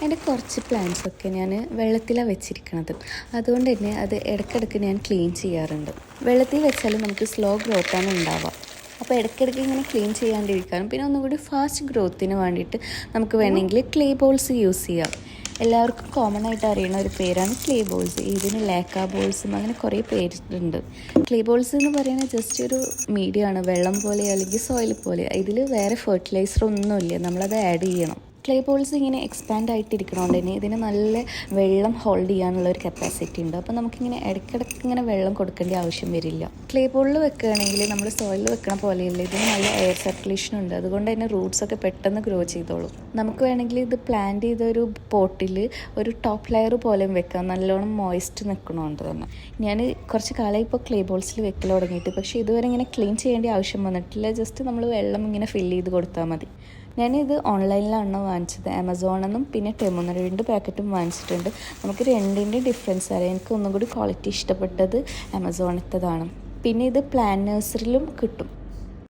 എൻ്റെ കുറച്ച് പ്ലാന്റ്സൊക്കെ ഞാൻ വെള്ളത്തിലാണ് വെച്ചിരിക്കുന്നത്. അതുകൊണ്ട് തന്നെ അത് ഇടയ്ക്കിടയ്ക്ക് ഞാൻ ക്ലീൻ ചെയ്യാറുണ്ട്. വെള്ളത്തിൽ വെച്ചാൽ നമുക്ക് സ്ലോ ഗ്രോത്താണ് ഉണ്ടാവുക. അപ്പോൾ ഇടയ്ക്കിടയ്ക്ക് ഇങ്ങനെ ക്ലീൻ ചെയ്യാണ്ടിരിക്കാനും പിന്നെ ഒന്നുകൂടി ഫാസ്റ്റ് ഗ്രോത്തിന് വേണ്ടിയിട്ട് നമുക്ക് വേണമെങ്കിൽ ക്ലേ ബോൾസ് യൂസ് ചെയ്യാം. എല്ലാവർക്കും കോമൺ ആയിട്ട് അറിയുന്ന ഒരു പേരാണ് ക്ലേ ബോൾസ്. ഇതിന് ലേക്ക ബോൾസും അങ്ങനെ കുറേ പേരുണ്ട്. ക്ലേ ബോൾസ് എന്ന് പറയുന്നത് ജസ്റ്റ് ഒരു മീഡിയമാണ്, വെള്ളം പോലെ അല്ലെങ്കിൽ സോയിൽ പോലെ. ഇതിൽ വേറെ ഫെർട്ടിലൈസർ ഒന്നുമില്ല, നമ്മളത് ആഡ് ചെയ്യണം. ക്ലേ ബോൾസ് ഇങ്ങനെ എക്സ്പാൻഡ് ആയിട്ടിരിക്കണോണ്ട് തന്നെ ഇതിന് നല്ല വെള്ളം ഹോൾഡ് ചെയ്യാനുള്ള ഒരു കപ്പാസിറ്റി ഉണ്ട്. അപ്പോൾ നമുക്കിങ്ങനെ ഇടയ്ക്കിടയ്ക്ക് ഇങ്ങനെ വെള്ളം കൊടുക്കേണ്ട ആവശ്യം വരില്ല. ക്ലേ ബോളിൽ വെക്കുകയാണെങ്കിൽ നമ്മൾ സോയിലിൽ വെക്കണ പോലെയല്ല, ഇതിന് നല്ല എയർ സർക്കുലേഷൻ ഉണ്ട്. അതുകൊണ്ട് തന്നെ റൂട്ട്സൊക്കെ പെട്ടെന്ന് ഗ്രോ ചെയ്തോളും. നമുക്ക് വേണമെങ്കിൽ ഇത് പ്ലാന്റ് ചെയ്തൊരു പോട്ടിൽ ഒരു ടോപ്പ് ലെയർ പോലെയും വെക്കാം, നല്ലോണം മോയിസ്റ്റ് നിൽക്കണോണ്ട് തന്നെ. ഞാൻ കുറച്ച് കാലമായി ഇപ്പോൾ ക്ലേ ബോൾസിൽ വെക്കൽ തുടങ്ങിയിട്ട്, പക്ഷേ ഇതുവരെ ഇങ്ങനെ ക്ലീൻ ചെയ്യേണ്ട ആവശ്യം വന്നിട്ടില്ല. ജസ്റ്റ് നമ്മൾ വെള്ളം ഇങ്ങനെ ഫില്ല് ചെയ്ത് കൊടുത്താൽ മതി. ഞാനിത് ഓൺലൈനിലാണ് വാങ്ങിച്ചത്, ആമസോണിൽ നിന്നും പിന്നെ ടെമുന്ന് 2 പാക്കറ്റും വാങ്ങിച്ചിട്ടുണ്ട്. നമുക്ക് രണ്ടിൻ്റെ ഡിഫറൻസ് അറിയാം. എനിക്ക് ഒന്നും കൂടി ക്വാളിറ്റി ഇഷ്ടപ്പെട്ടത് ആമസോണിലത്തേതാണ്. പിന്നെ ഇത് പ്ലാന്റ് നഴ്സറിയിലും കിട്ടും.